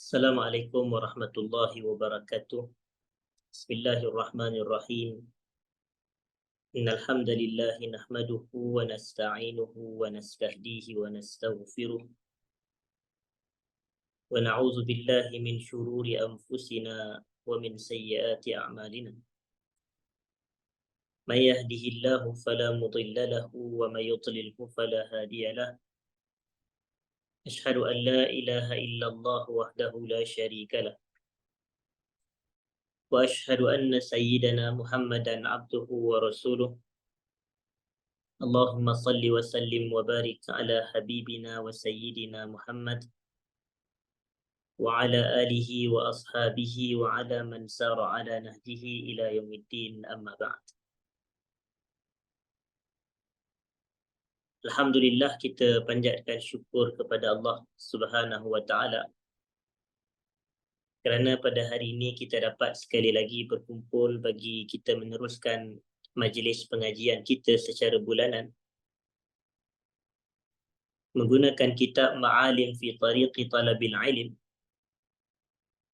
Assalamualaikum warahmatullahi wabarakatuh. Bismillahirrahmanirrahim. Innal hamdalillah nahmaduhu wa nasta'inuhu wa nastahdihi wa nastaghfiruh wa na'udzu billahi min shururi anfusina wa min sayyiati a'malina. May yahdihillahu fala mudilla lahu wa may yudlilhu fala hadiya lahu. Ashhadu an la ilaha illallah wahdahu la syarika lahu. وأشهد أن سيدنا محمدا عبده ورسوله. اللهم صل وسلم وبارك على حبيبنا وسيدنا محمد وعلى آله وأصحابه وعلى من سار على نهجه إلى يوم الدين. أما بعد. Alhamdulillah, kita panjatkan syukur kepada Allah Subhanahu wa taala kerana pada hari ini kita dapat sekali lagi berkumpul bagi kita meneruskan majlis pengajian kita secara bulanan menggunakan kitab Ma'alim fi Tariqi Talabil Ilm,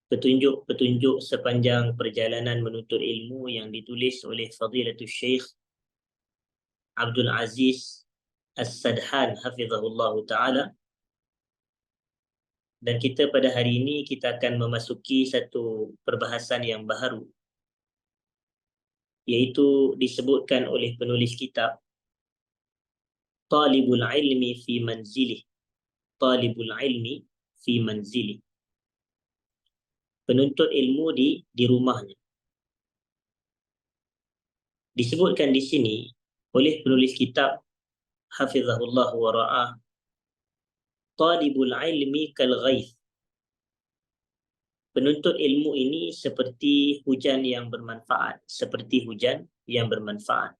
petunjuk-petunjuk sepanjang perjalanan menuntut ilmu yang ditulis oleh Fadilatul Syekh Abdul Aziz As-Sadhan hafizahullah ta'ala. Dan kita pada hari ini kita akan memasuki satu perbahasan yang baharu, iaitu disebutkan oleh penulis kitab Talibul Ilmi fi Manzilih. Talibul Ilmi fi Manzilih, penuntut ilmu di rumahnya. Disebutkan di sini oleh penulis kitab hafizahullah wa ra'ah, Talibul ilmi kal ghaith. Penuntut ilmu ini seperti hujan yang bermanfaat, seperti hujan yang bermanfaat.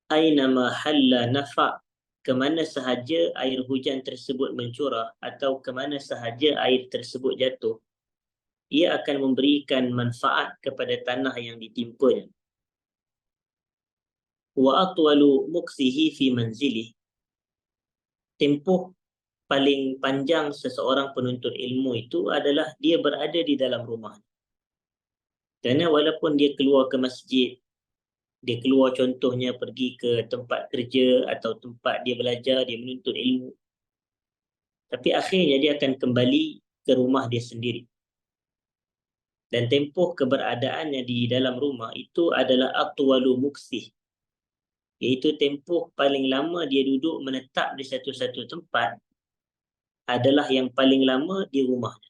Aynama halla nafa', kemana sahaja air hujan tersebut mencurah atau kemana sahaja air tersebut jatuh, ia akan memberikan manfaat kepada tanah yang ditimpanya. Wa atwalu muksihi fi manzilih, tempoh paling panjang seseorang penuntut ilmu itu adalah dia berada di dalam rumah. Kerana walaupun dia keluar ke masjid, dia keluar contohnya pergi ke tempat kerja atau tempat dia belajar, dia menuntut ilmu, tapi akhirnya dia akan kembali ke rumah dia sendiri. Dan tempoh keberadaannya di dalam rumah itu adalah atwalu muksih, iaitu tempoh paling lama dia duduk menetap di satu-satu tempat adalah yang paling lama di rumahnya.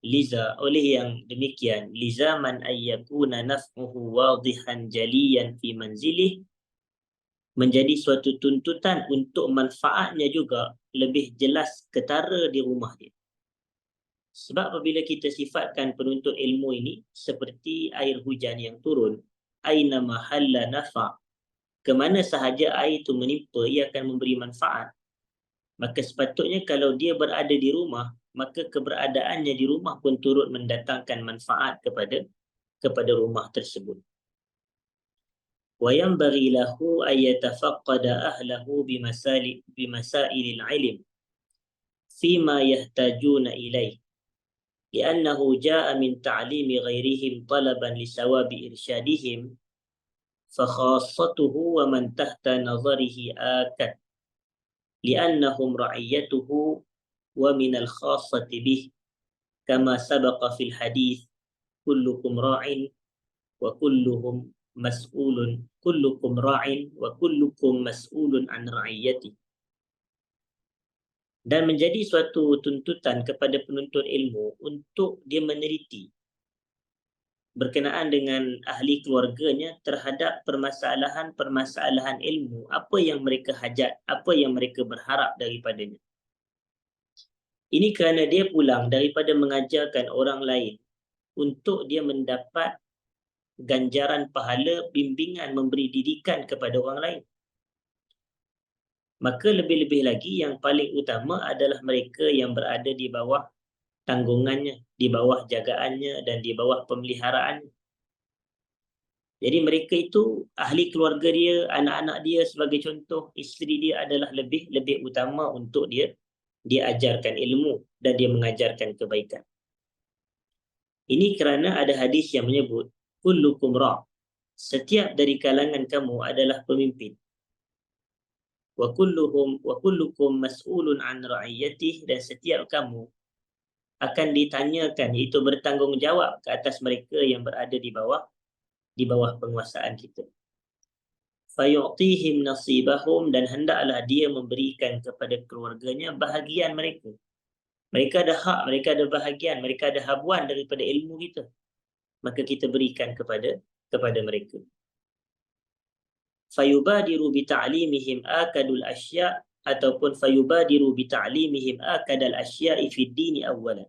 Liza, oleh yang demikian, lizaman ayyakuna naf'uhu wadihan jaliyan fi manzilih, menjadi suatu tuntutan untuk manfaatnya juga lebih jelas ketara di rumah dia. Sebab apabila kita sifatkan penuntut ilmu ini seperti air hujan yang turun, aina mahalla nafa', kemana sahaja air itu menimpa, ia akan memberi manfaat. Maka sepatutnya kalau dia berada di rumah, maka keberadaannya di rumah pun turut mendatangkan manfaat kepada rumah tersebut. Wa yanbaghi lahu ay yatafaqqada ahlahu bimasailil ilm fima yahtajuna ilaih, li'annahu jaa'a min ta'limi ghairihim talaban lisawabi irsyadihim, fakhassatuhu wa man tahta nazarihi akad, li'annahum ra'iyatuhu wa minal khassati bih, kama sabaqa fil hadith, kullukum ra'in wa kullukum mas'ulun an ra'iyati. Dan menjadi suatu tuntutan kepada penuntut ilmu untuk dia meneliti berkenaan dengan ahli keluarganya terhadap permasalahan ilmu, apa yang mereka hajat, apa yang mereka berharap daripadanya. Ini kerana dia pulang daripada mengajarkan orang lain untuk dia mendapat ganjaran pahala bimbingan memberi didikan kepada orang lain. Maka lebih-lebih lagi yang paling utama adalah mereka yang berada di bawah tanggungannya, di bawah jagaannya dan di bawah pemeliharaannya. Jadi mereka itu ahli keluarga dia, anak-anak dia sebagai contoh, isteri dia adalah lebih utama untuk dia dia ajarkan ilmu dan dia mengajarkan kebaikan. Ini kerana ada hadis yang menyebut kullukum ra', setiap dari kalangan kamu adalah pemimpin. Wa kullukum mas'ulun an ra'iyatihi, dan setiap kamu akan ditanyakan, iaitu bertanggungjawab ke atas mereka yang berada di bawah penguasaan kita. Fayu'tihim nasibahum, dan hendaklah dia memberikan kepada keluarganya bahagian mereka. Mereka ada hak, mereka ada bahagian, mereka ada habuan daripada ilmu kita. Maka kita berikan kepada mereka. Fayubadiru bita'limihim akadul asya', ataupun fayubadiru bita'limihim akadal asya'i fid dini awwalan.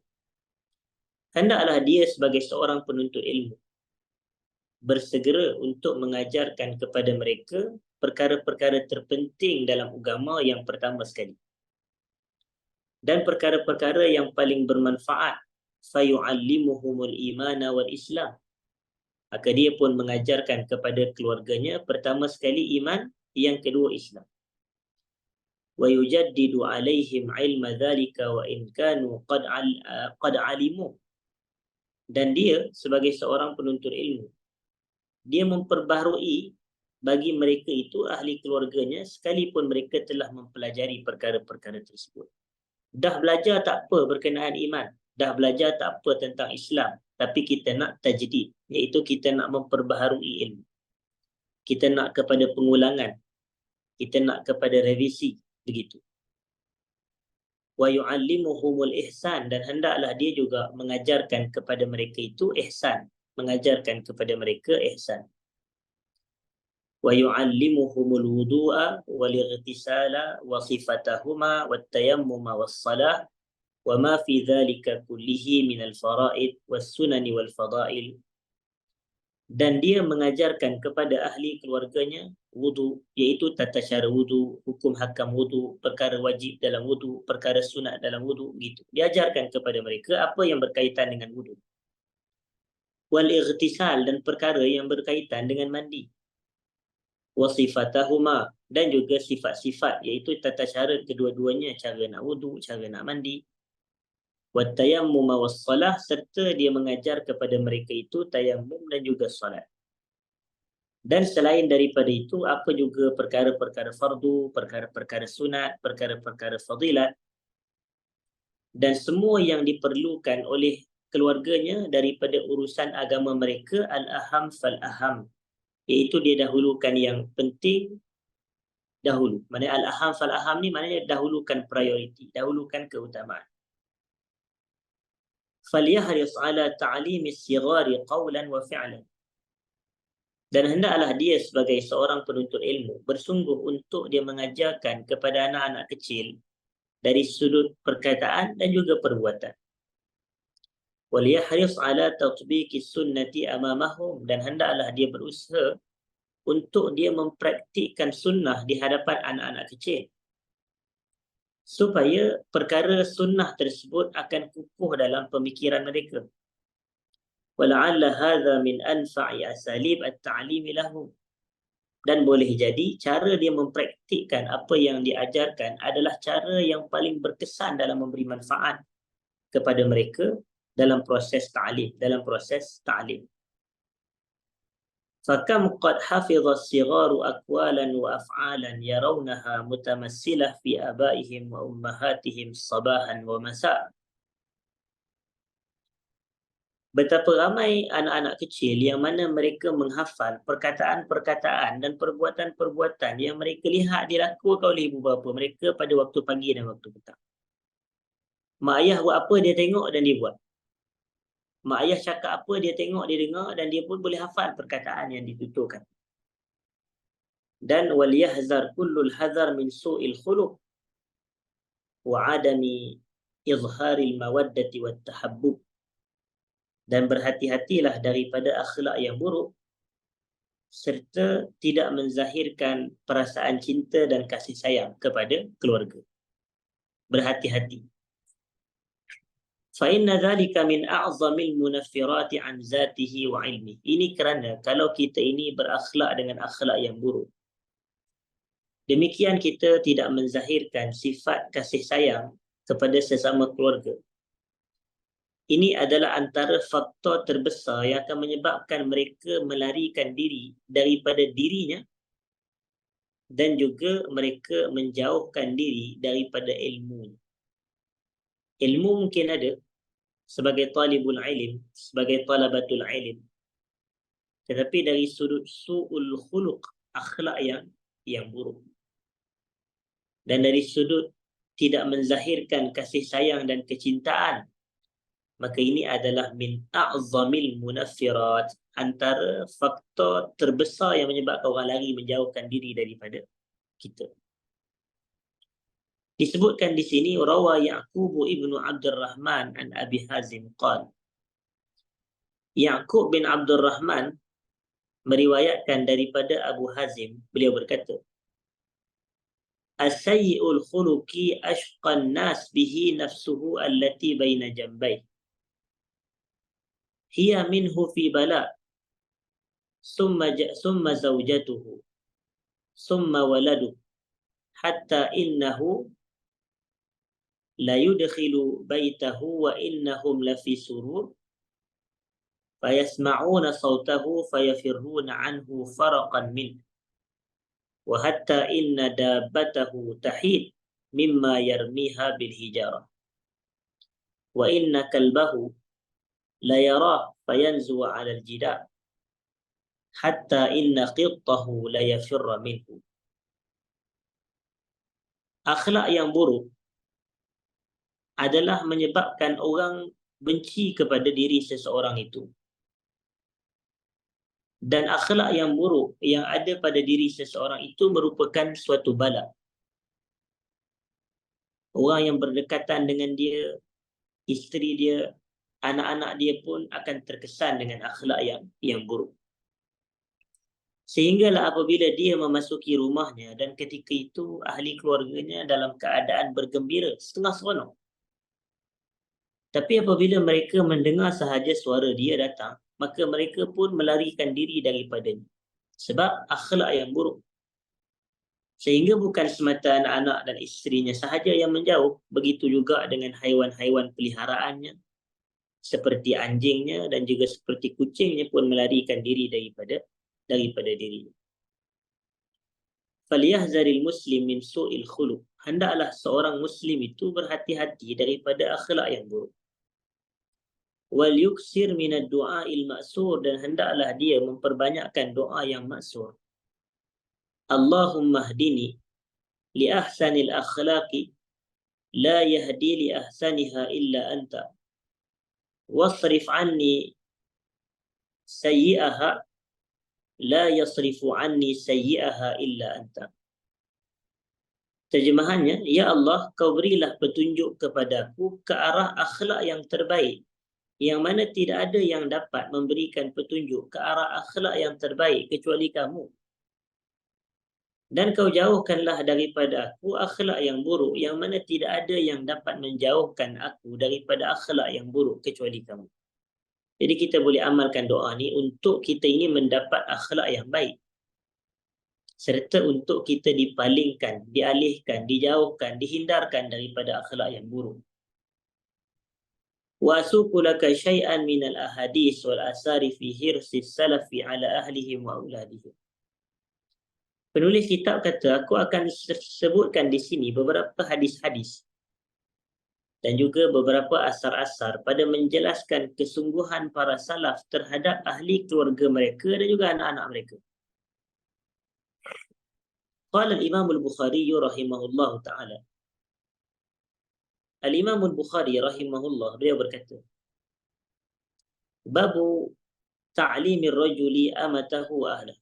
Hendaklah dia sebagai seorang penuntut ilmu bersegera untuk mengajarkan kepada mereka perkara-perkara terpenting dalam agama yang pertama sekali, dan perkara-perkara yang paling bermanfaat. Fayu'allimuhumul imana wal islam, maka dia pun mengajarkan kepada keluarganya pertama sekali iman, yang kedua Islam. Wa yujaddidu alaihim ilma dhalika wa in kanu qad alimu, dan dia sebagai seorang penuntut ilmu, dia memperbaharui bagi mereka itu ahli keluarganya sekalipun mereka telah mempelajari perkara-perkara tersebut. Dah belajar tak apa berkenaan iman, dah belajar tak apa tentang Islam, tapi kita nak tajdid, iaitu kita nak memperbaharui ilmu. Kita nak kepada pengulangan, kita nak kepada revisi, begitu. Wa yu'allimuhumul ihsan, dan hendaklah dia juga mengajarkan kepada mereka itu ihsan, mengajarkan kepada mereka ihsan. Wa yu'allimuhumul wudu'a wal ightisala wa sifatahuma wat tayammuma was salah wa ma fi dhalika kullihi minal fara'id was sunani wal fadail, dan dia mengajarkan kepada ahli keluarganya wudu, iaitu tata cara wudu, hukum hakam wudu, perkara wajib dalam wudu, perkara sunat dalam wudu, gitu. Diajarkan kepada mereka apa yang berkaitan dengan wudu. Wal ightisal, dan perkara yang berkaitan dengan mandi. Wa sifatahuma, dan juga sifat-sifat, iaitu tata cara kedua-duanya, cara nak wudu, cara nak mandi. Wat tayammum was salah, serta dia mengajar kepada mereka itu tayammum dan juga salat. Dan selain daripada itu, apa juga perkara-perkara fardu, perkara-perkara sunat, perkara-perkara fadilat, dan semua yang diperlukan oleh keluarganya daripada urusan agama mereka, al-aham fal-aham, iaitu dia dahulukan yang penting dahulu. Maknanya al-aham fal-aham ni maknanya dahulukan prioriti, dahulukan keutamaan. Falyahris ala ta'limi as-sighari qawlan wa fi'lan, dan hendaklah dia sebagai seorang penuntut ilmu bersungguh untuk dia mengajarkan kepada anak-anak kecil dari sudut perkataan dan juga perbuatan. Waliyahris ala tatbiqi sunnati amamahum, dan hendaklah dia berusaha untuk dia mempraktikkan sunnah di hadapan anak-anak kecil, supaya perkara sunnah tersebut akan kukuh dalam pemikiran mereka. Wala'alla hadha min anfa'i asalib at-ta'limi lahum, dan boleh jadi cara dia mempraktikkan apa yang diajarkan adalah cara yang paling berkesan dalam memberi manfaat kepada mereka dalam proses ta'lim. Fakam qad hafidha as-sigharu aqwalan wa af'alan yarawnaha mutamassilah fi abaihim wa ummahatihim sabahan wa masa'. Betapa ramai anak-anak kecil yang mana mereka menghafal perkataan-perkataan dan perbuatan-perbuatan yang mereka lihat dilakukan oleh ibu bapa mereka pada waktu pagi dan waktu petang. Mak ayah buat apa dia tengok dan dia buat. Mak ayah cakap apa dia tengok, dia dengar, dan dia pun boleh hafal perkataan yang dituturkan. Dan waliyahzar kullul hazar min su'il khuluq wa adami izharil mawaddati wat tahabbub, dan berhati-hatilah daripada akhlak yang buruk serta tidak menzahirkan perasaan cinta dan kasih sayang kepada keluarga. Berhati-hati. Fa inna dhalika min a'zamil munaffirati an zatihi wa ilmi. Ini kerana kalau kita ini berakhlak dengan akhlak yang buruk, demikian kita tidak menzahirkan sifat kasih sayang kepada sesama keluarga. Ini adalah antara faktor terbesar yang akan menyebabkan mereka melarikan diri daripada dirinya dan juga mereka menjauhkan diri daripada ilmu. Ilmu mungkin ada sebagai talibul ilm, sebagai talabatul ilm, tetapi dari sudut su'ul khuluq, akhlak yang buruk, dan dari sudut tidak menzahirkan kasih sayang dan kecintaan, maka ini adalah min a'zamil munaffirat, antara faktor terbesar yang menyebabkan orang lari menjauhkan diri daripada kita. Disebutkan di sini rawa Ya'qub ibnu Abdurrahman an Abi Hazim qala, Ya'qub bin Abdurrahman meriwayatkan daripada Abu Hazim, beliau berkata, as-sayyi'ul khuluqi ashqan nas bihi nafsuhu allati baina jambayh, hiya minhu fi bala, summa zawjatuhu, summa waladu, hatta innahu la yudkhilu baitahu wa innahum la fi surur, fayasma'una sawtahu fayafirruna anhu faraqan min, wa hatta inna dabbatahu tahid mimma yarmiha bil hijarah, wa inna kalbahu la yarah fayanzu 'ala al jidar, hatta inna qittahu la yafirra minhu. Akhlak yang buruk adalah menyebabkan orang benci kepada diri seseorang itu. Dan akhlak yang buruk yang ada pada diri seseorang itu merupakan suatu bala. Orang yang berdekatan dengan dia, isteri dia, anak-anak dia pun akan terkesan dengan akhlak yang buruk. Sehinggalah apabila dia memasuki rumahnya dan ketika itu ahli keluarganya dalam keadaan bergembira, setengah seronok. Tapi apabila mereka mendengar sahaja suara dia datang, maka mereka pun melarikan diri daripadanya. Sebab akhlak yang buruk. Sehingga bukan semata anak-anak dan isterinya sahaja yang menjauh, begitu juga dengan haiwan-haiwan peliharaannya, seperti anjingnya dan juga seperti kucingnya pun melarikan diri daripada dirinya. Falyahzaril muslim min su'il khuluq. Hendaklah seorang muslim itu berhati-hati daripada akhlak yang buruk. Wal yuksir minad du'a'il ma'sur, dan hendaklah dia memperbanyakkan doa yang maksur. Allahumma hdini li ahsanil akhlaqi la yahdi li ahsaniha illa anta, wasrif anni sayyi'aha la yasrifu anni sayyi'aha illa anta. Terjemahannya, ya Allah, kau berilah petunjuk kepadaku ke arah akhlak yang terbaik, yang mana tidak ada yang dapat memberikan petunjuk ke arah akhlak yang terbaik kecuali kamu. Dan kau jauhkanlah daripada aku akhlak yang buruk, yang mana tidak ada yang dapat menjauhkan aku daripada akhlak yang buruk kecuali kamu. Jadi kita boleh amalkan doa ni untuk kita ini mendapat akhlak yang baik, serta untuk kita dipalingkan, dialihkan, dijauhkan, dihindarkan daripada akhlak yang buruk. Wa asuqu laka syai'an minal ahadits wal asari fi hirsis salafi ala ahlihim wa auladihim. Penulis kitab kata, aku akan sebutkan di sini beberapa hadis-hadis dan juga beberapa asar-asar pada menjelaskan kesungguhan para salaf terhadap ahli keluarga mereka dan juga anak-anak mereka. Qala al-Imam al-Bukhari rahimahullah ta'ala. Al-Imam al-Bukhari rahimahullah, beliau berkata, Babu ta'limir rajuli amatahu wa ahlah.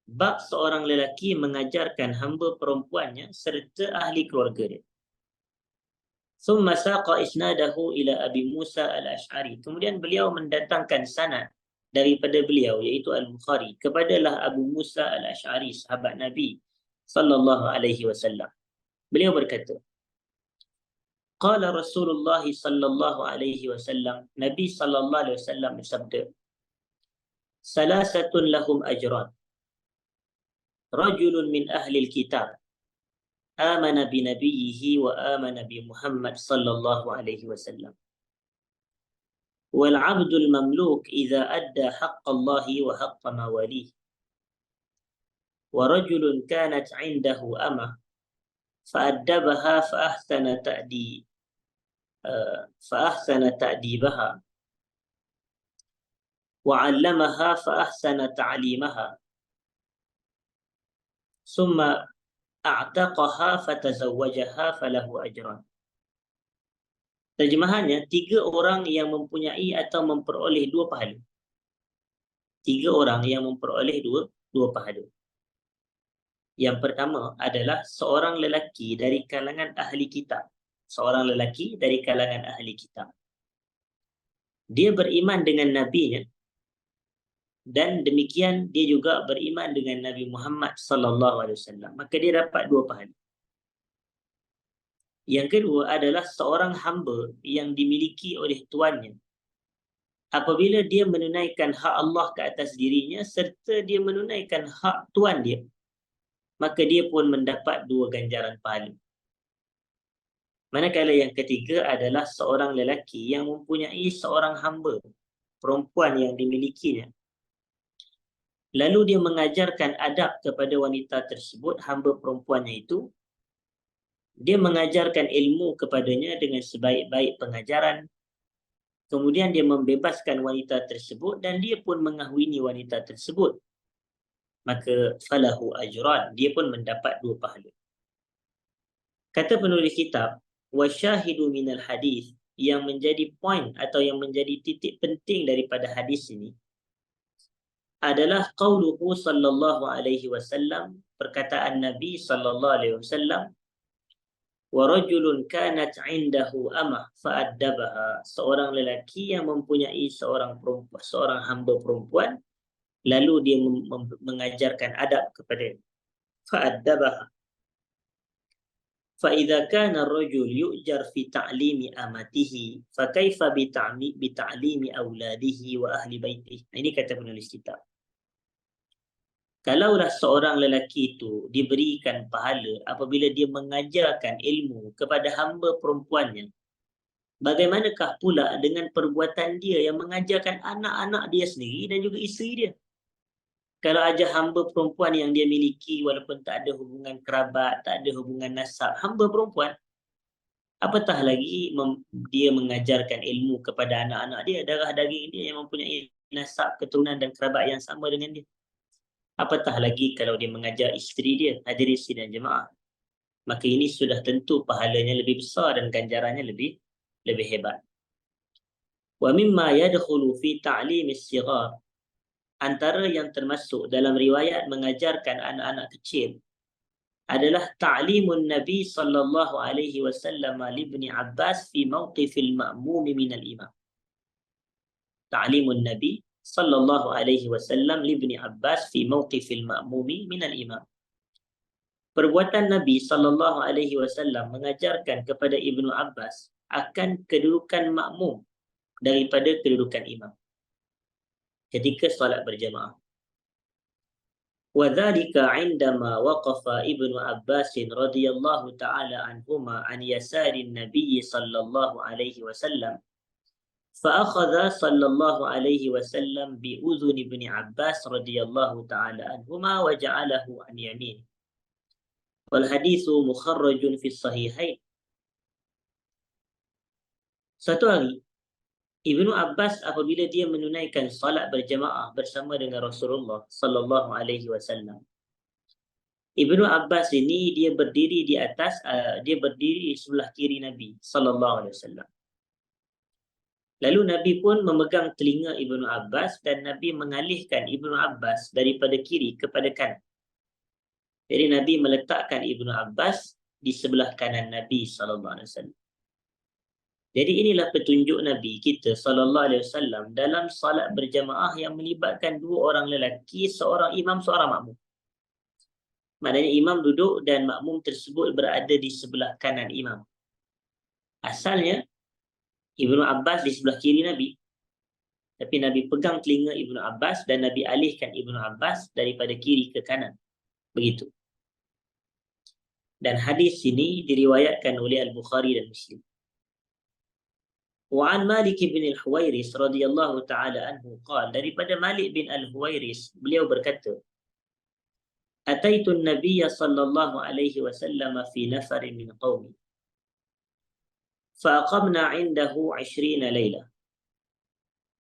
Bab seorang lelaki mengajarkan hamba perempuannya serta ahli keluarga dia. Thumma saqa isnadahu ila Abi Musa al-Ash'ari. Kemudian beliau mendatangkan sanad daripada beliau, iaitu Al-Bukhari, kepadalah Abu Musa al-Ash'ari, sahabat Nabi sallallahu alaihi wasallam. Beliau berkata, Qala Rasulullah sallallahu alaihi wasallam, Nabi sallallahu alaihi wasallam bersabda, Salasatun lahum ajran. Rajulun min ahli al-kitab amana bi nabiyhi wa amana bi Muhammad sallallahu alaihi wasallam. Wal 'abdul mamluk idza adda haqq Allah wa haqq mawalih. Wa rajulun kanat 'indahu amah fa'addabaha فأحسن تأديبها وعلمها فأحسن تعليمها ثم أعتقها فتزوجها فله أجران. Terjemahannya, 3 orang yang mempunyai atau memperoleh 2 pahala. 3 orang yang memperoleh dua pahala. Yang pertama adalah seorang lelaki dari kalangan ahli kitab. Seorang lelaki dari kalangan ahli kitab. Dia beriman dengan nabinya, dan demikian dia juga beriman dengan Nabi Muhammad sallallahu alaihi wasallam. Maka dia dapat 2 pahala. Yang kedua adalah seorang hamba yang dimiliki oleh tuannya. Apabila dia menunaikan hak Allah ke atas dirinya serta dia menunaikan hak tuan dia, maka dia pun mendapat 2 ganjaran pahala. Manakala yang ketiga adalah seorang lelaki yang mempunyai seorang hamba perempuan yang dimilikinya. Lalu dia mengajarkan adab kepada wanita tersebut, hamba perempuannya itu. Dia mengajarkan ilmu kepadanya dengan sebaik-baik pengajaran. Kemudian dia membebaskan wanita tersebut dan dia pun mengahwini wanita tersebut. Maka falahu ajran, dia pun mendapat 2 pahala. Kata penulis kitab, wasyahidu minal hadis, yang menjadi poin atau yang menjadi titik penting daripada hadis ini adalah qauluhu sallallahu alaihi wasallam, perkataan Nabi sallallahu alaihi wasallam, wa rajulun kanat 'indahu amah fa'addabaha, seorang lelaki yang mempunyai seorang perempuan, seorang hamba perempuan, lalu dia mengajarkan adab kepadanya. Fa'addabaha. فإذا كان الرجل يؤجر في تعليم أمته فكيف بتعليم أولاده وأهل بيته. Ini kata penulis kitab. Kalaulah seorang lelaki itu diberikan pahala apabila dia mengajarkan ilmu kepada hamba perempuannya, bagaimanakah pula dengan perbuatan dia yang mengajarkan anak-anak dia sendiri dan juga isteri dia? Kalau ajar hamba perempuan yang dia miliki walaupun tak ada hubungan kerabat, tak ada hubungan nasab, hamba perempuan, apatah lagi dia mengajarkan ilmu kepada anak-anak dia, darah daging dia yang mempunyai nasab, keturunan dan kerabat yang sama dengan dia. Apatah lagi kalau dia mengajar isteri dia, hadirin sidang jemaah. Maka ini sudah tentu pahalanya lebih besar dan ganjarannya lebih hebat. Wa mimma yadkhulu fi ta'lim as-sighar, antara yang termasuk dalam riwayat mengajarkan anak-anak kecil adalah ta'limun Nabi sallallahu alaihi wasallam li Ibn Abbas fi mawqifil ma'mum min al-imam. Ta'limun Nabi sallallahu alaihi wasallam li Ibn Abbas fi mawqifil ma'mum min al-imam. Perbuatan Nabi sallallahu alaihi wasallam mengajarkan kepada Ibnu Abbas akan kedudukan makmum daripada kedudukan imam ketika solat berjamaah. Wa dzalika 'indama waqafa Ibnu Abbas radhiyallahu ta'ala anhuma an yasarin Nabi sallallahu alaihi wasallam fa akhadha sallallahu alaihi wasallam bi udhun Ibnu Abbas radhiyallahu ta'ala anhuma wa ja'alahu an yamin. Wal haditsu mukharrajun fi sahihain. Satu hari Ibnu Abbas apabila dia menunaikan salat berjamaah bersama dengan Rasulullah sallallahu alaihi wasallam. Ibnu Abbas ini dia berdiri di atas dia berdiri di sebelah kiri Nabi sallallahu alaihi wasallam. Lalu Nabi pun memegang telinga Ibnu Abbas dan Nabi mengalihkan Ibnu Abbas daripada kiri kepada kanan. Jadi Nabi meletakkan Ibnu Abbas di sebelah kanan Nabi sallallahu alaihi wasallam. Jadi inilah petunjuk Nabi kita sallallahu alaihi wasallam dalam salat berjamaah yang melibatkan 2 orang lelaki, seorang imam, seorang makmum. Maknanya imam duduk dan makmum tersebut berada di sebelah kanan imam. Asalnya Ibnu Abbas di sebelah kiri Nabi. Tapi Nabi pegang telinga Ibnu Abbas dan Nabi alihkan Ibnu Abbas daripada kiri ke kanan. Begitu. Dan hadis ini diriwayatkan oleh Al-Bukhari dan Muslim. Wa an Malik bin Al-Huwairis radhiyallahu taala anhu qala, daripada Malik bin Al-Huwairis, beliau berkata, Ataitu an-nabiyya sallallahu alaihi wasallam fi nafarin min qaumi fa aqamna 'indahu 20 laylah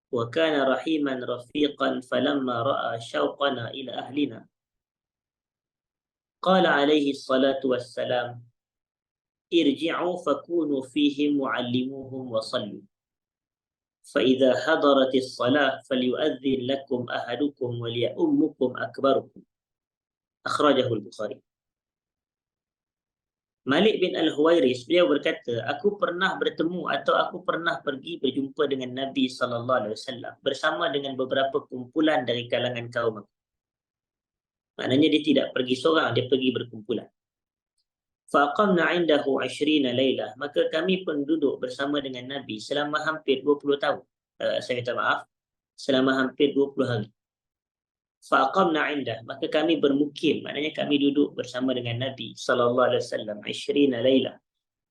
wa kana rahiman rafiqan falamma ra'a shauqana ila ahlina qala alaihi salatu wassalam irji'u fakunu fihim wa'allimuhum wa sallu فإذا حضرت الصلاة فليؤذن لكم أحدكم وليؤمكم أكبركم أخرجه البخاري. Malik bin Al-Huwairis, beliau berkata, aku pernah bertemu atau aku pernah pergi berjumpa dengan Nabi SAW bersama dengan beberapa kumpulan dari kalangan kaum aku. Maknanya dia tidak pergi seorang, dia pergi berkumpulan. Faqamna 'indahu 20 lailah, maka kami pun duduk bersama dengan Nabi selama hampir 20 tahun. Saya minta maaf, selama hampir 20 hari. Faqamna 'indah, maka kami bermukim, maknanya kami duduk bersama dengan Nabi sallallahu alaihi wasallam 20 lailah,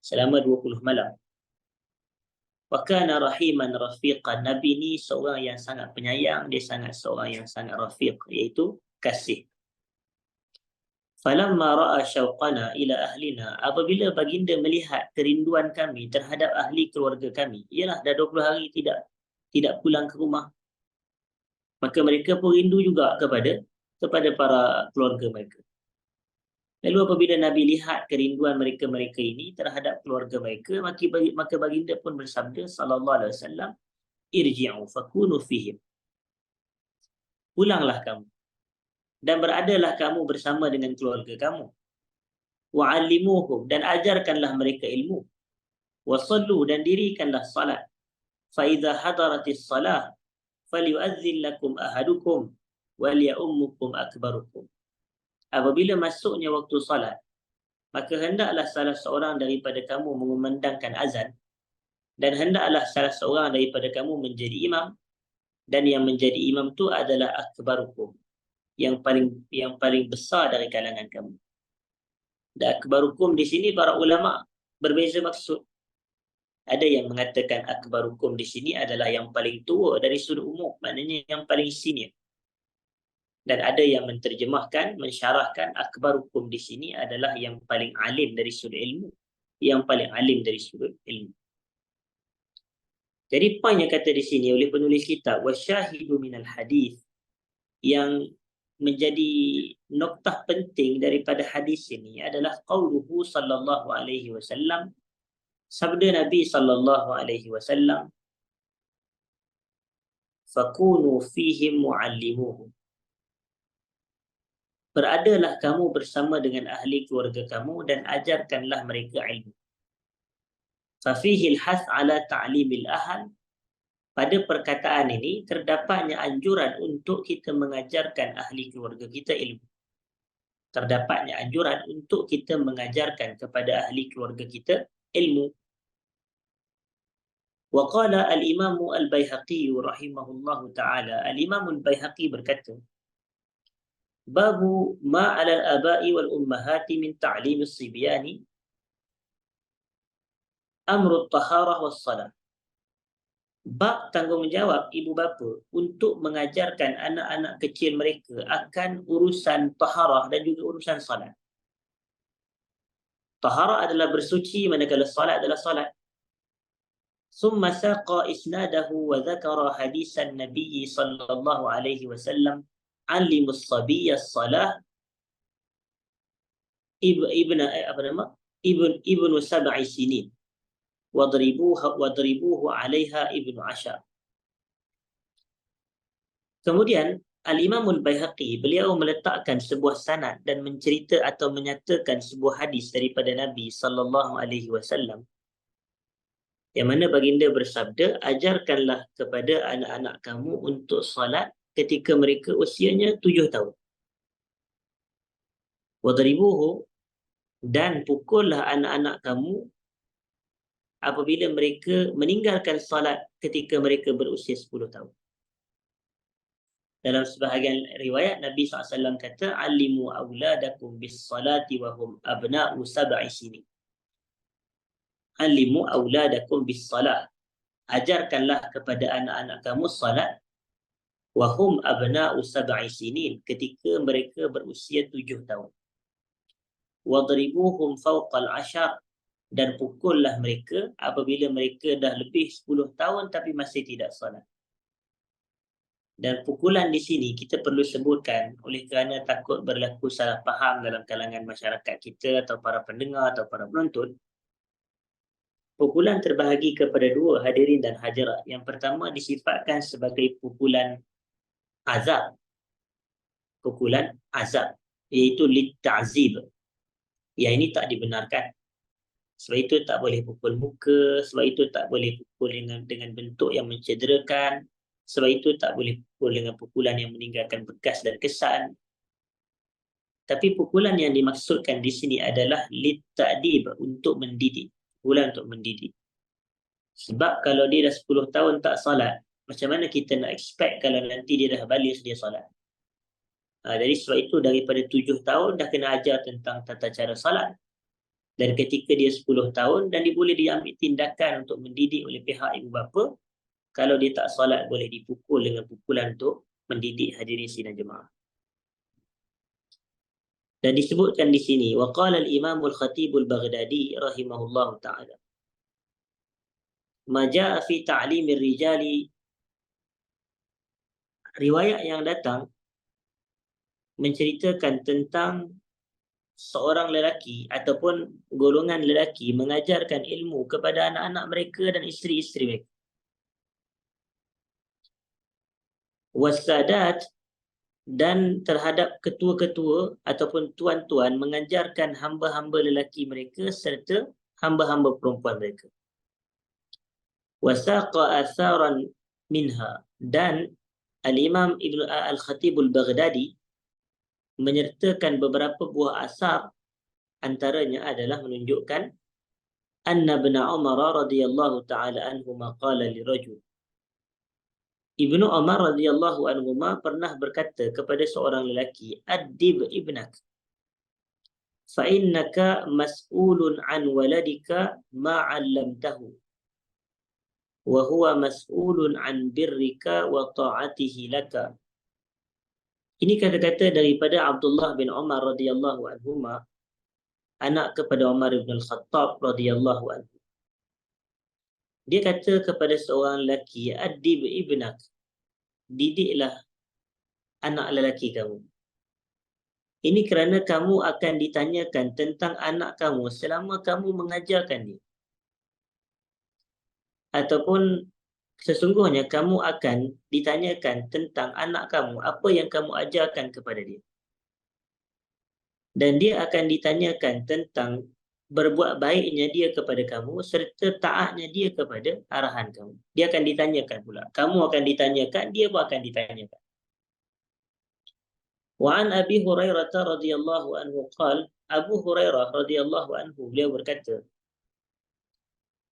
selama 20 malam. Wa kana rahiman rafiqan, Nabi ni seorang yang sangat penyayang, dia sangat seorang yang sangat rafiq, iaitu kasih. Falamma ra'a syauqana ila ahlina, apabila baginda melihat kerinduan kami terhadap ahli keluarga kami, ialah dah 20 hari tidak pulang ke rumah, maka mereka pun rindu juga kepada para keluarga mereka. Lalu apabila Nabi lihat kerinduan mereka ini terhadap keluarga mereka, maka baginda pun bersabda sallallahu alaihi wasallam, irji'u fakunu fihim, pulanglah kamu dan beradalah kamu bersama dengan keluarga kamu. Wa'allimuhum, dan ajarkanlah mereka ilmu. Wasallu, dan dirikanlah salat. Fa'idha hadaratis salah falyu'adzin lakum ahadukum waliya'ummukum akbarukum. Apabila masuknya waktu salat, maka hendaklah salah seorang daripada kamu mengumandangkan azan, dan hendaklah salah seorang daripada kamu menjadi imam, dan yang menjadi imam tu adalah akbarukum, yang paling besar dari kalangan kamu. Dan akbarukum di sini para ulama berbeza maksud. Ada yang mengatakan akbarukum di sini adalah yang paling tua dari sudut umum, maknanya yang paling senior. Dan ada yang menterjemahkan, mensyarahkan akbarukum di sini adalah yang paling alim dari sudut ilmu, yang paling alim dari sudut ilmu. Jadi poin yang kata di sini oleh penulis kitab wasyahidu minal hadis, yang menjadi noktah penting daripada hadis ini adalah qauluhu sallallahu alaihi wasallam, sabda Nabi sallallahu alaihi wasallam, fakunu fihim muallimuhum, beradalah kamu bersama dengan ahli keluarga kamu dan ajarkanlah mereka ilmu. Fafihil hath ala ta'limil ahl, pada perkataan ini terdapatnya anjuran untuk kita mengajarkan ahli keluarga kita ilmu. Terdapatnya anjuran untuk kita mengajarkan kepada ahli keluarga kita ilmu. Wa qala al-Imam al-Baihaqi rahimahullahu ta'ala, al-Imam al-Baihaqi berkata, babu ma 'ala al-aba'i wal ummahati min ta'lim as-sibyani amru at-taharah was-salah. Bab tanggungjawab ibu bapa untuk mengajarkan anak-anak kecil mereka akan urusan taharah dan juga urusan salat. Taharah adalah bersuci, manakala salat adalah salat. Summa saqa isnadahu wa dzakara hadisan Nabi sallallahu alaihi wasallam, allimus sabiyya as-salah ibnu sab'i sinin wadribuhu 'alaiha ibnu ashar. Kemudian Al-Imam Al-Baihaqi, beliau meletakkan sebuah sanad dan mencerita atau menyatakan sebuah hadis daripada Nabi sallallahu alaihi wasallam, yang mana baginda bersabda, ajarkanlah kepada anak-anak kamu untuk salat ketika mereka usianya 7 tahun. Wadribuhu, dan pukullah anak-anak kamu apabila mereka meninggalkan salat ketika mereka berusia 10 tahun. Dalam sebahagian riwayat Nabi SAW kata, alimu auladakum bis salati wa hum abna'u sab'i sini. Alimu auladakum bis salat. Ajarkanlah kepada anak-anak kamu salat wa hum abna'u sab'i sinin, ketika mereka berusia 7 tahun. Wadribuhum fawqal 'ashar, dan pukullah mereka apabila mereka dah lebih 10 tahun tapi masih tidak salat. Dan pukulan di sini kita perlu sebutkan oleh kerana takut berlaku salah faham dalam kalangan masyarakat kita atau para pendengar atau para penonton. Pukulan terbahagi kepada dua, hadirin dan hadirat. Yang pertama disifatkan sebagai pukulan azab. Pukulan azab, iaitu lit-ta'zib. Yang ini tak dibenarkan. Sebab itu tak boleh pukul muka, sebab itu tak boleh pukul dengan bentuk yang mencederakan, sebab itu tak boleh pukul dengan pukulan yang meninggalkan bekas dan kesan. Tapi pukulan yang dimaksudkan di sini adalah lit-ta'dib, untuk mendidik. Pukulan untuk mendidik. Sebab kalau dia dah 10 tahun tak salat, macam mana kita nak expect kalau nanti dia dah balik dia salat? Jadi sebab itu daripada 7 tahun dah kena ajar tentang tata cara salat. Dan ketika dia 10 tahun dan dia boleh diambil tindakan untuk mendidik oleh pihak ibu bapa, kalau dia tak salat boleh dipukul dengan pukulan untuk mendidik, hadirin sidang jemaah. Dan disebutkan di sini, waqala al-Imam al-Khatib al-Baghdadi rahimahullahu taala, ma jaa fi ta'lim ar-rijali, riwayat yang datang menceritakan tentang seorang lelaki ataupun golongan lelaki mengajarkan ilmu kepada anak-anak mereka dan isteri-isteri mereka. Wasadat, dan terhadap ketua-ketua ataupun tuan-tuan mengajarkan hamba-hamba lelaki mereka serta hamba-hamba perempuan mereka. Wasaqa atharan minha, dan Al-Imam Ibn Al-Khatib Al-Baghdadi menyertakan beberapa buah asar, antaranya adalah menunjukkan anna ibn Umar radhiyallahu ta'ala anhuma qala lirajul, Ibnu Umar radhiyallahu anhuma pernah berkata kepada seorang lelaki, adib ibnak fa innaka mas'ulun an waladika ma 'allamtahu wa huwa mas'ulun an birrika wa ta'atihi laka. Ini kata-kata daripada Abdullah bin Umar radhiyallahu anhuma, anak kepada Umar bin Al-Khattab radhiyallahu anhu. Dia kata kepada seorang lelaki, adib ibnak, didiklah anak lelaki kamu. Ini kerana kamu akan ditanyakan tentang anak kamu selama kamu mengajarkan dia. Ataupun sesungguhnya kamu akan ditanyakan tentang anak kamu, apa yang kamu ajarkan kepada dia. Dan dia akan ditanyakan tentang berbuat baiknya dia kepada kamu serta taatnya dia kepada arahan kamu. Dia akan ditanyakan pula. Kamu akan ditanyakan, dia pun akan ditanyakan. Wa an Abi Hurairah radhiyallahu anhu qala, Abu Hurairah radhiyallahu anhu beliau berkata,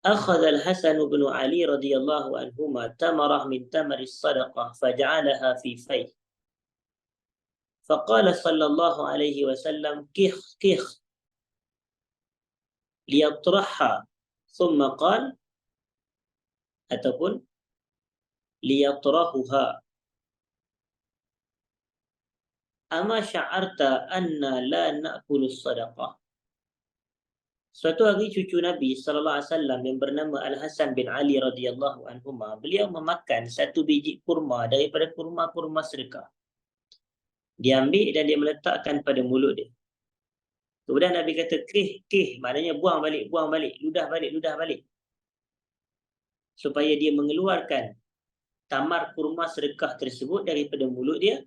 akhadha al-Hasan bin Ali radhiyallahu anhuma tamarah min tamari as-sadaqah faj'alaha fi fayh. Faqala sallallahu alaihi wasallam kikh kikh liyatrahha, thumma qala, ataupun liyatrahuha, ama sya'arta anna la na'kulu sadaqah. Suatu hari cucu Nabi sallallahu alaihi wasallam yang bernama Al-Hasan bin Ali radhiyallahu anhuma, beliau memakan satu biji kurma daripada kurma-kurma sedekah. Dia ambil dan dia meletakkan pada mulut dia. Kemudian Nabi kata kih, maknanya buang balik, ludah balik. Supaya dia mengeluarkan tamar kurma sedekah tersebut daripada mulut dia.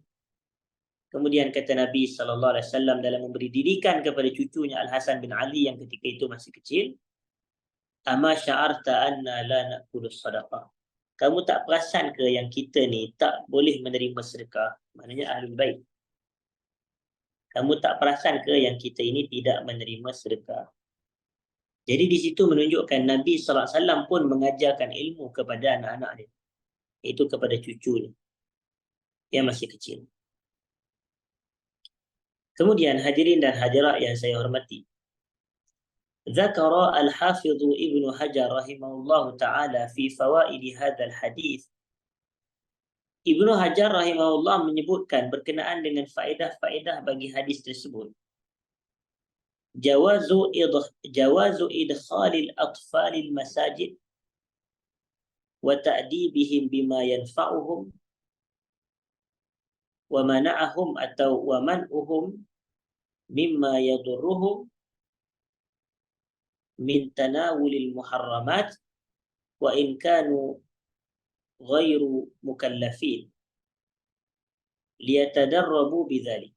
Kemudian kata Nabi SAW dalam memberi didikan kepada cucunya Al-Hasan bin Ali yang ketika itu masih kecil, ama sya'arta anna la na'kulu sadaqah. Kamu tak perasan ke yang kita ni tak boleh menerima sedekah? Maknanya Ahlul Bait. Kamu tak perasan ke yang kita ini tidak menerima sedekah? Jadi di situ menunjukkan Nabi SAW pun mengajarkan ilmu kepada anak-anak dia, iaitu kepada cucunya. yang masih kecil. Kemudian hadirin dan hadirat yang saya hormati, ذكر الحافظ ابن حجر رحمه الله تعالى في فوائد هذا الحديث. Ibnu Hajar rahimahullah menyebutkan berkenaan dengan faedah-faedah bagi hadis tersebut. Jawazu idkhalil atfalil masajid wa ta'dibihim bima yanfa'uhum wa mana'ahum atau wa man'uhum mimma yadurruhum min tanawulil muharramat wa in kanu ghairu mukallafin liyatadarrabu bidzalik.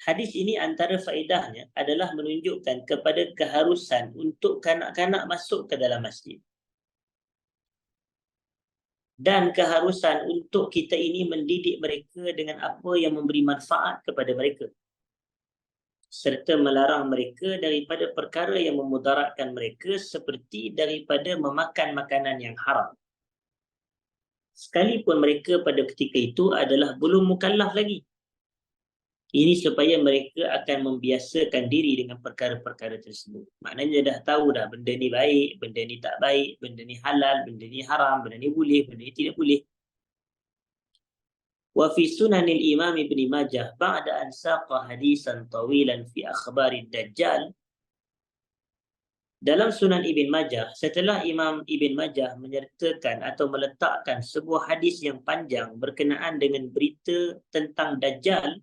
Hadis ini antara faedahnya adalah menunjukkan kepada keharusan untuk kanak-kanak masuk ke dalam masjid. Dan keharusan untuk kita ini mendidik mereka dengan apa yang memberi manfaat kepada mereka. Serta melarang mereka daripada perkara yang memudaratkan mereka seperti daripada memakan makanan yang haram. Sekalipun mereka pada ketika itu adalah belum mukallaf lagi. Ini supaya mereka akan membiasakan diri dengan perkara-perkara tersebut. Maknanya dah tahu dah benda ni baik, benda ni tak baik, benda ni halal, benda ni haram, benda ni boleh, benda ni tidak boleh. Wa fi sunanil Imam Ibn Majah ba'da an saqa hadisan tawilan fi akhbarid Dajjal. Dalam Sunan Ibn Majah, setelah Imam Ibn Majah menyertakan atau meletakkan sebuah hadis yang panjang berkenaan dengan berita tentang Dajjal,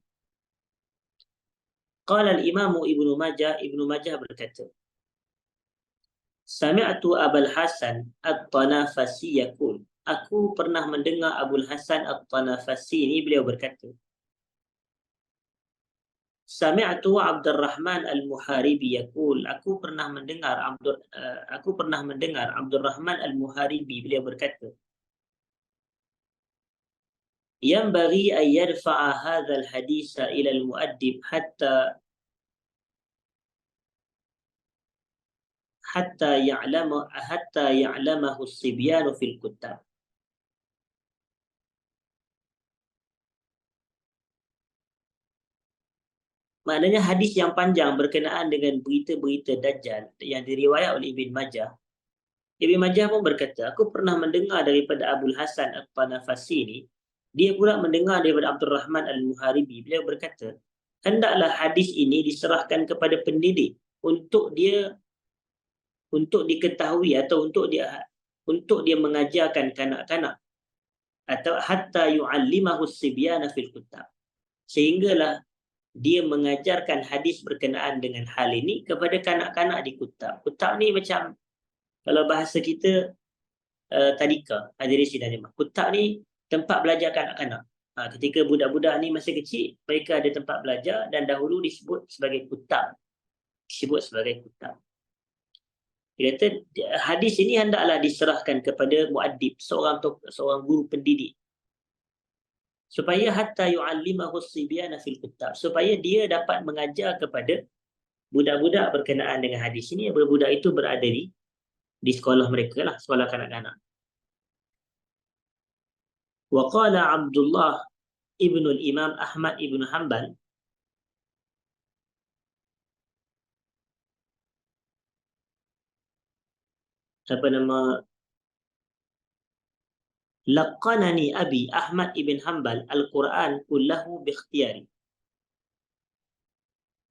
qala al-Imam Ibn Majah berkata, Sami'tu Abul Hasan At-Tanafasi yaqul. Aku pernah mendengar Abul Hasan At-Tanafasi ini, beliau berkata, Sami'tu Abdurrahman Al-Muharibi yaqul. Aku pernah mendengar Abdurrahman Al-Muharibi, beliau berkata, Yanbaghi an yarfa'a hadzal haditha ila al-mu'addib hatta ya'lamahu as-sibyanu fil kuttab. Maknanya hadis yang panjang berkenaan dengan berita-berita Dajjal yang diriwayat oleh Ibn Majah. Ibn Majah pun berkata, aku pernah mendengar daripada Abul Hasan At-Tanafasi ini. Dia pula mendengar daripada Abdurrahman Al-Muharibi. Beliau berkata, hendaklah hadis ini diserahkan kepada pendidik untuk diketahui atau untuk dia mengajarkan kanak-kanak, atau hatta yu'allimahu as-sibyana fil kuttab, sehinggalah dia mengajarkan hadis berkenaan dengan hal ini kepada kanak-kanak di kutab. Kutab ni macam kalau bahasa kita tadika, hadirin sidang jemaah. Kutab ni tempat belajar kanak-kanak. Ketika budak-budak ni masih kecil, mereka ada tempat belajar dan dahulu disebut sebagai kutab. Dia kata hadis ini hendaklah diserahkan kepada muaddib, seorang guru pendidik, supaya hatta yu'allimahu as-sibyana fil kuttab, supaya dia dapat mengajar kepada budak-budak berkenaan dengan hadis ini. Budak itu berada di sekolah mereka lah, sekolah kanak-kanak. Wa qala Abdullah ibn al-Imam Ahmad ibn Hanbal, laqanani abi Ahmad ibn Hanbal al-Quran kullahu bi ikhtiyari.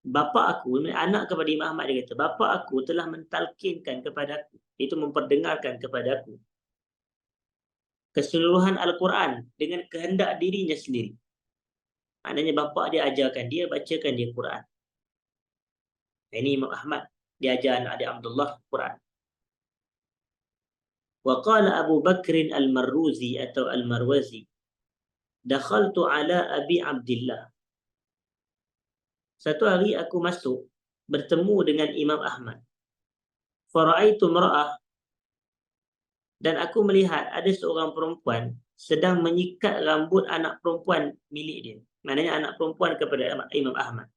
Bapa aku, anak kepada Imam Ahmad, dia kata, bapa aku telah mentalkinkan kepada aku, itu memperdengarkan kepada aku, keseluruhan Al-Quran dengan kehendak dirinya sendiri. Maknanya bapa dia ajarkan dia, bacakan dia Quran. Ini Imam Ahmad, dia ajar anak dia Abdullah Quran. Wa qala Abu Bakr al-Marruzi atau al-Marwazi, dakhaltu ala Abi Abdillah. Satu hari aku masuk bertemu dengan Imam Ahmad. Fara'aitu mar'ah, dan aku melihat ada seorang perempuan sedang menyikat rambut anak perempuan milik dia. Maknanya anak perempuan kepada Imam Ahmad.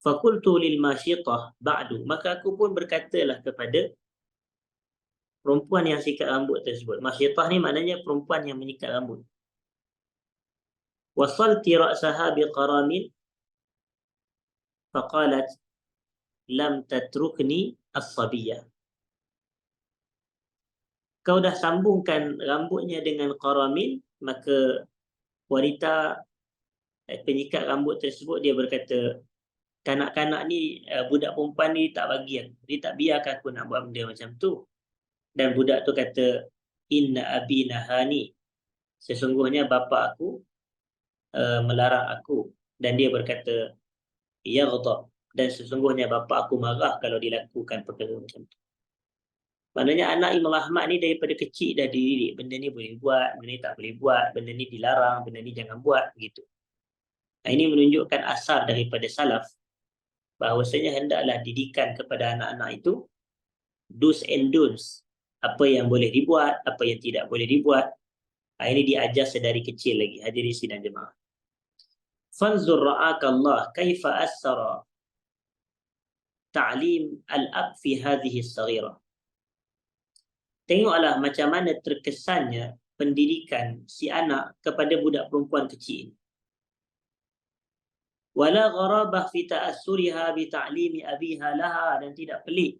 Faqultu lil masyiqah ba'du, maka aku pun berkatalah kepada perempuan yang sikat rambut tersebut. Masyittah ni maknanya perempuan yang menyikat rambut. Wasalti ra'saha biqaramin faqalat lam tatrukni as-sabiyyah. Kau dah sambungkan rambutnya dengan qaramin, maka wanita penyikat rambut tersebut dia berkata, kanak-kanak ni, budak perempuan ni tak bagi aku, dia tak biarkan aku nak buat benda macam tu. Dan budak tu kata, inna abi nahani, sesungguhnya bapa aku melarang aku. Dan dia berkata, yaghdab, dan sesungguhnya bapa aku marah kalau dilakukan perkara macam tu. Maknanya anak Imam Ahmad ni daripada kecil dah dididik, benda ni boleh buat, benda ni tak boleh buat, benda ni dilarang, benda ni jangan buat, begitu. Nah, ini menunjukkan asar daripada salaf bahawasanya hendaklah didikan kepada anak-anak itu do's and don'ts, apa yang boleh dibuat, apa yang tidak boleh dibuat. Nah, ini diajar sedari kecil lagi, hadirin sidang jemaah. Fanzur ra'akallah kaifa asara ta'lim al-ab fi hadhihi as-saghirah. Tengoklah macam mana terkesannya pendidikan si anak kepada budak perempuan kecil. Wala gharabah fi ta'assuriha bi ta'limi abiha laha, dan tidak pelik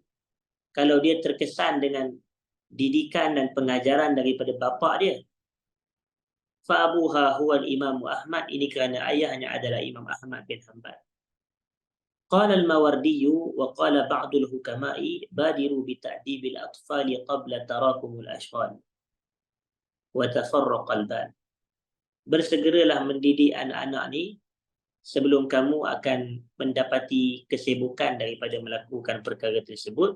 kalau dia terkesan dengan didikan dan pengajaran daripada bapa dia. Fa abuha huwa al-Imam Ahmad, ini kerana ayahnya adalah Imam Ahmad bin Hanbal. Qala al-Mawardi wa qala ba'd al-hukama'i badiru bi ta'dib al-atfal qabla tarakum al-ashghal wa tafarraq al-bal. Bersegeralah mendidik anak-anak ni sebelum kamu akan mendapati kesibukan daripada melakukan perkara tersebut,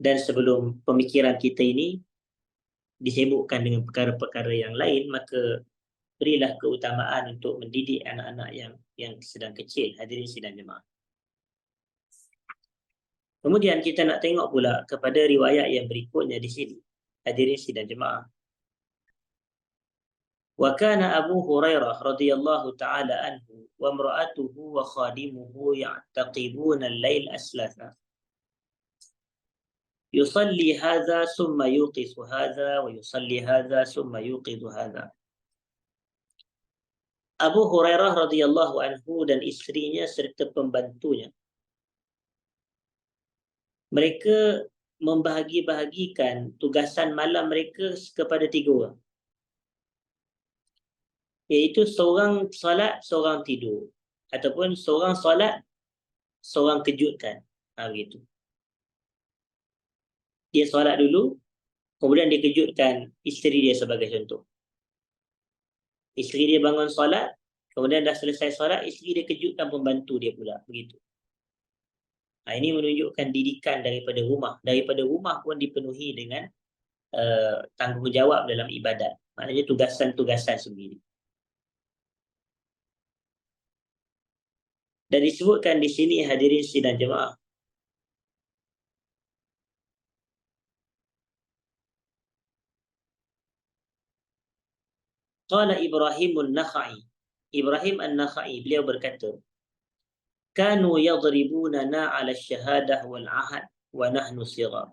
dan sebelum pemikiran kita ini disibukkan dengan perkara-perkara yang lain, maka berilah keutamaan untuk mendidik anak-anak yang sedang kecil, hadirin sidang jemaah. Kemudian kita nak tengok pula kepada riwayat yang berikutnya di sini, hadirin sidang jemaah. Wa kana Abu Hurairah radhiyallahu ta'ala anhu wa imra'atuhu wa khadimuhu ya'taqibuna al-lail aslatha. Yusalli hadha summa yuqidhu hadha wa yusalli hadha summa yuqidhu hadha. Abu Hurairah radhiyallahu anhu dan isterinya serta pembantunya, mereka membahagi-bahagikan tugasan malam mereka kepada 3 orang, iaitu seorang solat, seorang tidur, ataupun seorang solat, seorang kejutkan. Begitu. Dia solat dulu, kemudian dia kejutkan isteri dia sebagai contoh. Isteri dia bangun solat, kemudian dah selesai solat, isteri dia kejutkan pembantu dia pula. Begitu. Ini menunjukkan didikan daripada rumah. Daripada rumah pun dipenuhi dengan tanggungjawab dalam ibadat. Maknanya tugasan-tugasan sendiri. Dan disebutkan di sini, hadirin sidang jemaah, qala Ibrahim an-Nakhai, Ibrahim an-Nakhai, beliau berkata, kanu yadribunana 'ala asy-syahadah wal 'ahad wa nahnu sighar.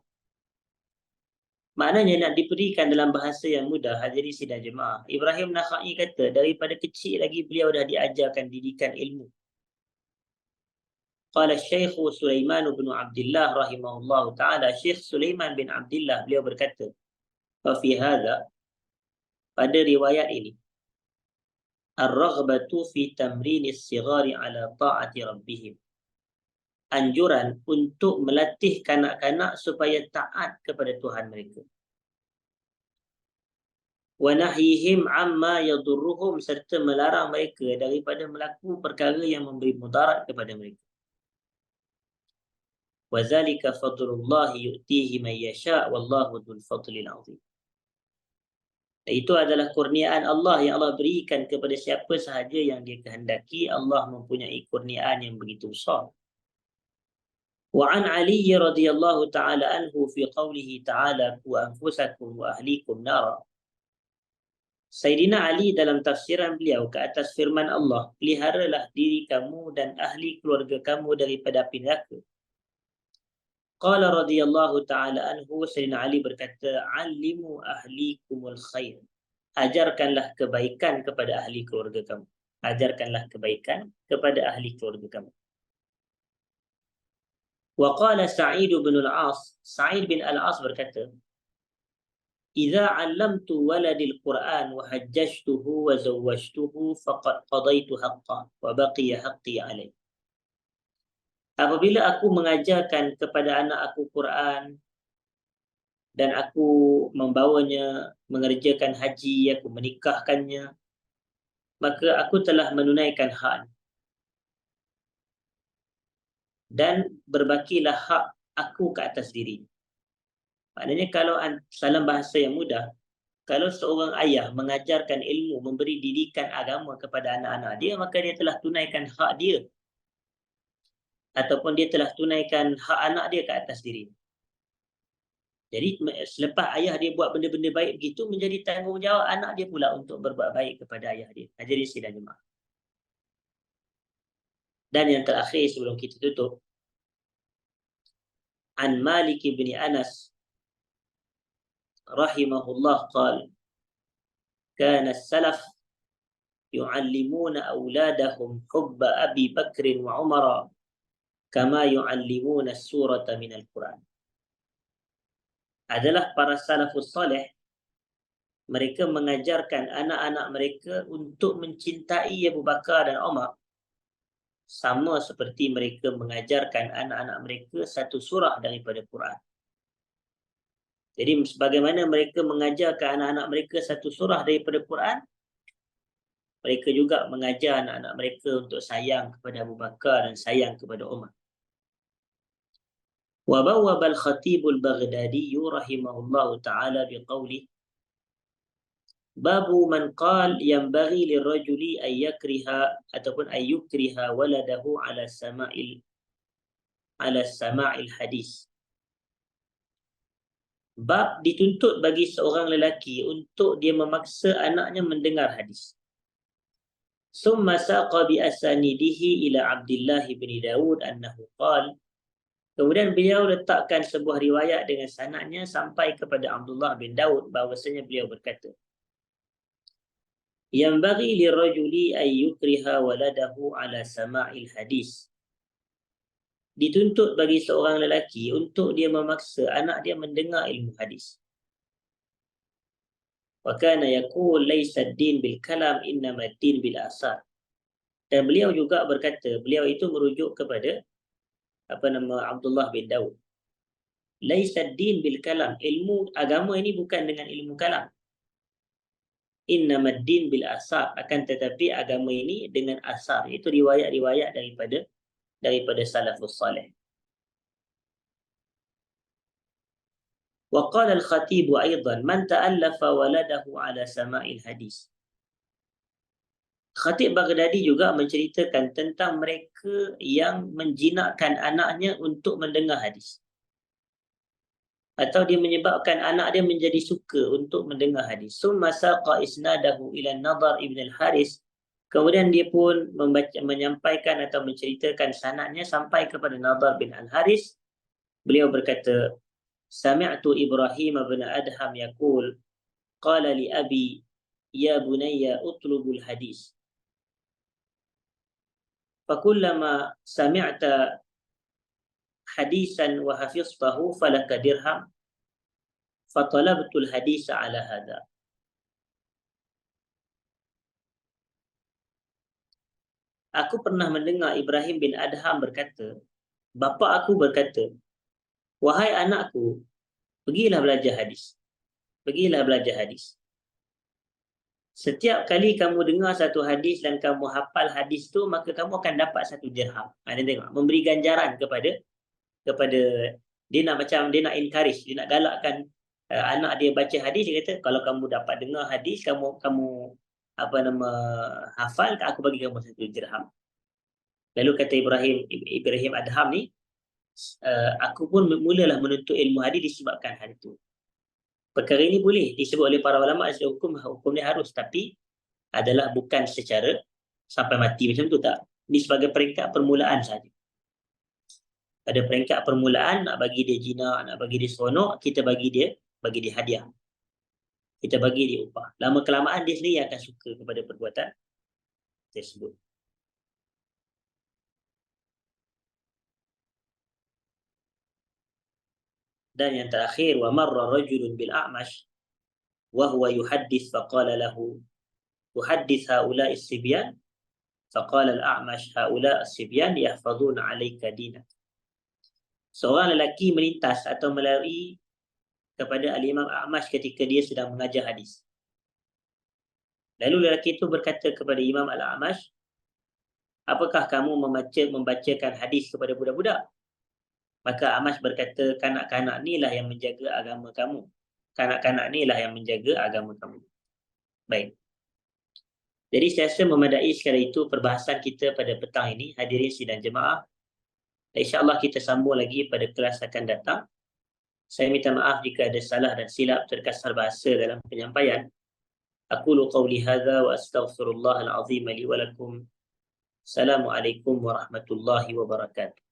Maknanya nak diberikan dalam bahasa yang mudah, hadirin sidang jemaah, Ibrahim Nakhai kata daripada kecil lagi beliau dah diajarkan didikan ilmu. Qala Syekh Sulaiman bin Abdullah rahimahullah ta'ala, Syekh Sulaiman bin Abdullah beliau berkata, fa fi hadha, pada riwayat ini, ar-raghbatu fi tamrinis sighari ala ta'ati rabbihim, anjuran untuk melatih kanak-kanak supaya taat kepada Tuhan mereka. Wa nahyihim amma yadurruhum, serta melarang mereka daripada melakukan perkara yang memberi mudarat kepada mereka. Wa zalika fadlullah yu'tihi man yasha' wallahu dzul fadlil 'azim. Itu adalah kurniaan Allah yang Allah berikan kepada siapa sahaja yang dia kehendaki. Allah mempunyai kurniaan yang begitu besar. Wa an Ali radhiyallahu ta'ala anhu fi qawlihi ta'ala qu anfusakum wa ahlikum nara. Sayyidina Ali dalam tafsiran beliau ke atas firman Allah, peliharalah diri kamu dan ahli keluarga kamu daripada api neraka. Qala radhiyallahu ta'ala anhu, Sayyidina Ali berkata, "Allimu ahlikumul khair." Ajarkanlah kebaikan kepada ahli keluarga kamu. Ajarkanlah kebaikan kepada ahli keluarga kamu. Wa qala Sa'id bin al-As, Sa'id bin al-As berkata, "Idza 'allamtu waladil Qur'an wa hajjajtuhu wa zawwajtuhu faqad qadaitu haqqan wa baqiya haqqi 'alayhi." Apabila aku mengajarkan kepada anak aku Quran dan aku membawanya mengerjakan haji, aku menikahkannya, maka aku telah menunaikan hak dan berbakilah hak aku ke atas diri. Maknanya kalau dalam bahasa yang mudah, kalau seorang ayah mengajarkan ilmu, memberi didikan agama kepada anak-anak dia, maka dia telah tunaikan hak dia ataupun dia telah tunaikan hak anak dia ke atas diri. Jadi selepas ayah dia buat benda-benda baik begitu, menjadi tanggungjawab anak dia pula untuk berbuat baik kepada ayah dia. Jadi sidang jemaah. Dan yang terakhir sebelum kita tutup, an Malik bin Anas rahimahullah qala, kana as-salaf yu'allimuna auladahum hubba Abi Bakr wa Umar kama yu'allimuna surata minal Quran. Adalah para salafus salih, mereka mengajarkan anak-anak mereka untuk mencintai Abu Bakar dan Umar sama seperti mereka mengajarkan anak-anak mereka satu surah daripada Quran. Jadi sebagaimana mereka mengajarkan anak-anak mereka satu surah daripada Quran, mereka juga mengajar anak-anak mereka untuk sayang kepada Abu Bakar dan sayang kepada Umar. وبوب الخطيب البغدادي رحمه الله تعالى بقوله باب من قال ينبغي للرجل أن يكره ataupun أن يكره ولده على سماع الحديث. Bab dituntut bagi seorang lelaki untuk dia memaksa anaknya mendengar hadis. Summa saqa bi asanidihi ila Abdullah bin Daud annahu qala, kemudian beliau letakkan sebuah riwayat dengan sanadnya sampai kepada Abdullah bin Daud bahawasanya beliau berkata, yang bagi lirajuli ay yukriha waladahu ala sama'il hadis. Dituntut bagi seorang lelaki untuk dia memaksa anak dia mendengar ilmu hadis. Wa kana yaqul laysa ad-din bil kalam innama ad-din bil asar. Dan beliau juga berkata, beliau itu merujuk kepada Abdullah bin Daud. Laysa ad-din bil kalam, ilmu agama ini bukan dengan ilmu kalam. Innama ad-din bil asar, akan tetapi agama ini dengan asar, itu riwayat-riwayat daripada salafus salih. Wa qala al-khatib aidan man ta'allafa waladahu ala sama'il hadis. Khatib Baghdadi juga menceritakan tentang mereka yang menjinakkan anaknya untuk mendengar hadis, atau dia menyebabkan anak dia menjadi suka untuk mendengar hadis. Summa saqa isnadahu ila Nadhr ibn al-Haris, kemudian dia pun menyampaikan atau menceritakan sanadnya sampai kepada Nadhr bin al-Haris. Beliau berkata, sami'tu Ibrahim bin Adham yaqul qala li abi ya bunayya utlubul hadis fakullama sami'ta hadisan wa hafiztahu falaka dirham fatalabtul hadisa ala hadha. Aku pernah mendengar Ibrahim bin Adham berkata, bapa aku berkata, wahai anakku, pergilah belajar hadis. Pergilah belajar hadis. Setiap kali kamu dengar satu hadis dan kamu hafal hadis tu, maka kamu akan dapat satu dirham. Ada tengok, memberi ganjaran kepada dia nak encourage, dia nak galakkan anak dia baca hadis. Dia kata, kalau kamu dapat dengar hadis, kamu hafal, aku bagi kamu satu dirham. Lalu kata Ibrahim Adham ni, aku pun mulalah menuntut ilmu hadis disebabkan hal itu. Perkara ini boleh disebut oleh para ulama secara hukum ni harus, tapi adalah bukan secara sampai mati macam tu, tak. Ini sebagai peringkat permulaan saja. Pada peringkat permulaan, nak bagi dia jinak, nak bagi dia seronok, kita bagi dia hadiah. Kita bagi dia upah. Lama kelamaan dia sendiri akan suka kepada perbuatan tersebut. Dan yang terakhir, wa marra rajulun bil a'mash wa huwa yuhaddits faqala lahu tuhaddits haula'i as-sibyan faqala al-a'mash haula'i as-sibyan yahfazuna 'alaika dinak. Seorang lelaki melintas atau melalui kepada Al-Imam A'mash ketika dia sedang mengajar hadis. Lalu lelaki itu berkata kepada Imam Al-A'mash, apakah kamu membacakan hadis kepada budak-budak? Maka A'mash berkata, kanak-kanak ni lah yang menjaga agama kamu. Kanak-kanak ni lah yang menjaga agama kamu. Baik. Jadi saya rasa memadai sekali itu perbahasan kita pada petang ini, hadirin sidang jemaah. InsyaAllah kita sambung lagi pada kelas akan datang. Saya minta maaf jika ada salah dan silap terkasar bahasa dalam penyampaian. Aqulu qawli hadza wa astaghfirullahal azim li wa lakum. Assalamualaikum warahmatullahi wabarakatuh.